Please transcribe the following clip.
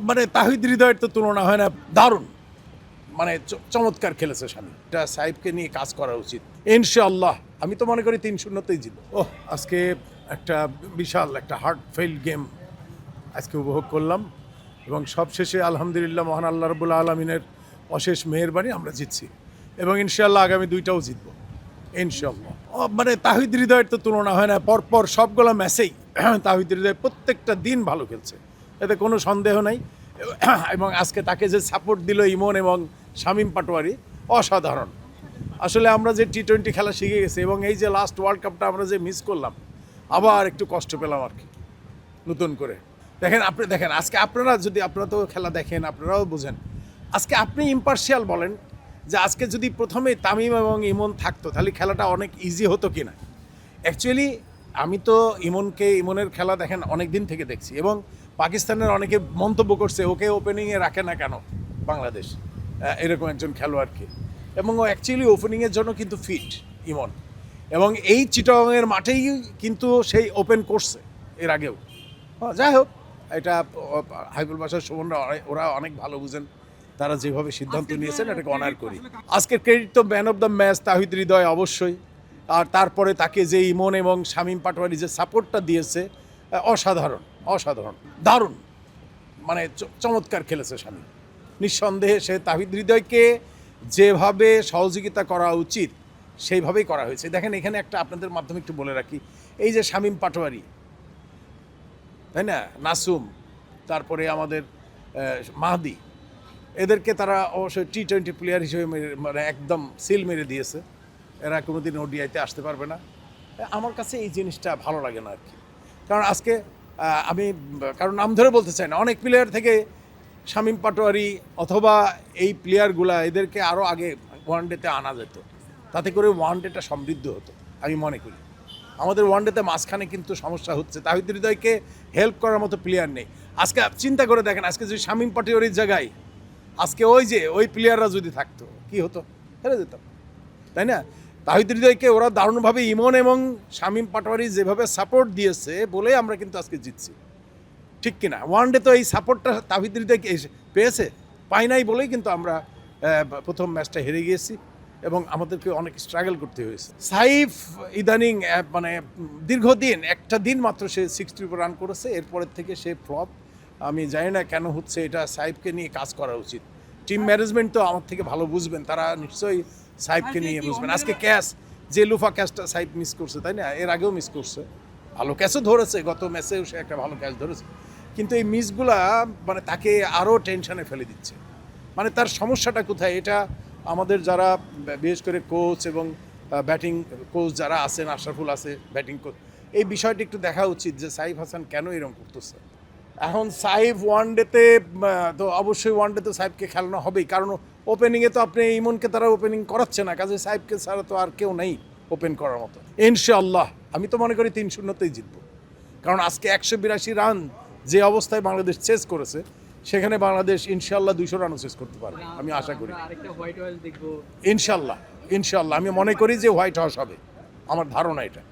মানে তাহিদ হৃদয়ের তো তুলনা হয় না, দারুণ, মানে চমৎকার খেলেছে স্বামী। এটা সাহেবকে নিয়ে কাজ করা উচিত ইনশাআল্লাহ। আমি তো মনে করি 3-0তেই জিতব। আজকে একটা বিশাল একটা হার্টফেল গেম আজকে উপভোগ করলাম এবং সবশেষে আলহামদুলিল্লাহ মহান আল্লাহ রাব্বুল আলামিনের অশেষ মেহেরবানি আমরা জিতছি এবং ইনশাআল্লাহ আগামী 2টাও জিতব ইনশাআল্লাহ। মানে তাহিদ হৃদয়ের তো তুলনা হয় না, পরপর সবগুলো ম্যাচেই তাহিদ হৃদয় প্রত্যেকটা দিন ভালো খেলছে, এতে কোনো সন্দেহ নাই। এবং আজকে তাকে যে সাপোর্ট দিল ইমন এবং শামীম পাটোয়ারি, অসাধারণ। আসলে আমরা যে টি-20 খেলা শিখে গেছি এবং এই যে লাস্ট ওয়ার্ল্ড কাপটা আমরা যে মিস করলাম, আবার একটু কষ্ট পেলাম আর কি নতুন করে। দেখেন আজকে আপনারা তো খেলা দেখেন, আপনারাও বোঝেন। আজকে আপনি ইম্পার্শিয়াল বলেন যে আজকে যদি প্রথমে তামিম এবং ইমন থাকতো তাহলে খেলাটা অনেক ইজি হতো কি না। অ্যাকচুয়ালি আমি তো ইমনের খেলা দেখেন অনেক দিন থেকে দেখছি এবং পাকিস্তানের অনেকে মন্তব্য করছে ওকে ওপেনিংয়ে রাখে না কেন বাংলাদেশ, এরকম একজন খেলোয়াড়কে। এবং ও অ্যাকচুয়ালি ওপেনিংয়ের জন্য কিন্তু ফিট ইমন, এবং এই চিটাগংয়ের মাঠেই কিন্তু সেই ওপেন করছে এর আগেও। যাই হোক, এটা হাইবুল বাসার সুমনরা ওরা অনেক ভালো বুঝেন, তারা যেভাবে সিদ্ধান্ত নিয়েছেন এটাকে অনার করি। আজকের ক্রেডিট তো ম্যান অফ দ্য ম্যাচ তাহিদ হৃদয় অবশ্যই, আর তারপরে তাকে যে ইমন এবং শামীম পাটোয়ারি যে সাপোর্টটা দিয়েছে, অসাধারণ, দারুণ, মানে চমৎকার খেলেছে শামীম। নিঃসন্দেহে সে তাহিদ হৃদয়কে যেভাবে সহযোগিতা করা উচিত সেইভাবেই করা হয়েছে। দেখেন এখানে একটা আপনাদের মাধ্যমে একটু বলে রাখি, এই যে শামীম পাটোয়ারি, তাই না, নাসুম, তারপরে আমাদের মাহদি, এদেরকে তারা অবশ্যই টি-20 প্লেয়ার হিসেবে মানে একদম সিল মেরে দিয়েছে। এরা কোনোদিন ওডিআইতে আসতে পারবে না। আমার কাছে এই জিনিসটা ভালো লাগে না আর কি। কারণ আজকে কারণ নাম ধরে বলতে চাই না, অনেক প্লেয়ার থেকে শামীম পাটোয়ারি অথবা এই প্লেয়ারগুলা এদেরকে আরও আগে ওয়ানডেতে আনা যেত, তাতে করে ওয়ানডেটা সমৃদ্ধ হতো আমি মনে করি। আমাদের ওয়ানডেতে মাঝখানে কিন্তু সমস্যা হচ্ছে, তাহিদ হৃদয়কে হেল্প করার মতো প্লেয়ার নেই। আজকে চিন্তা করে দেখেন, আজকে যদি শামীম পাটোয়ারির জায়গায় আজকে ওই প্লেয়াররা যদি থাকতো কি হতো, হেরে যেতাম, তাই না। তাহিদ হৃদয়কে ওরা দারুণভাবে ইমন এবং শামীম পাটোয়ারি যেভাবে সাপোর্ট দিয়েছে বলে আমরা কিন্তু আজকে জিতছি, ঠিক কিনা। ওয়ানডে তো এই সাপোর্টটা তাহিদ হৃদয়কে পেয়েছে, পাই নাই বলেই কিন্তু আমরা প্রথম ম্যাচটা হেরে গিয়েছি এবং আমাদেরকে অনেক স্ট্রাগল করতে হয়েছে। সাইফ ইদানিং মানে দীর্ঘদিন একটা দিন মাত্র সে 60 রান করেছে, এরপরের থেকে সে ফ্লপ। আমি জানি না কেন হচ্ছে, এটা সাইফকে নিয়ে কাজ করা উচিত। টিম ম্যানেজমেন্ট তো আমার থেকে ভালো বুঝবেন, তারা নিশ্চয়ই সাইফকে নিয়ে বুঝবেন। আজকে যে লুফা ক্যাচটা সাইফ মিস করছে, তাই না, এর আগেও মিস করছে, ভালো ক্যাচও ধরেছে, গত ম্যাচেও সে একটা ভালো ক্যাচ ধরেছে, কিন্তু এই মিসগুলা মানে তাকে আরও টেনশনে ফেলে দিচ্ছে। মানে তার সমস্যাটা কোথায়, এটা আমাদের যারা বিশেষ করে কোচ এবং ব্যাটিং কোচ যারা আছেন, আশরাফুল আছে ব্যাটিং কোচ, এই বিষয়টি একটু দেখা উচিত যে সাইফ হাসান কেন এরকম করতেছে। এখন সাইফ ওয়ানডেতে তো অবশ্যই ওয়ানডেতে সাইফকে খেলানো হবেই, কারণ ওপেনিংয়ে তো আপনি ইমনকে তারা ওপেনিং করাচ্ছে না, কাজে সাইফকে ছাড়া তো আর কেউ নেই ওপেন করার মতো। ইনশাআল্লাহ আমি তো মনে করি 3-0তেই জিতব, কারণ আজকে 182 রান যে অবস্থায় বাংলাদেশ চেস করেছে, সেখানে বাংলাদেশ ইনশাআল্লাহ 200 রানও চেস করতে পারবে আমি আশা করি। ইনশাআল্লাহ আমি মনে করি যে হোয়াইট হাউস হবে, আমার ধারণা এটা।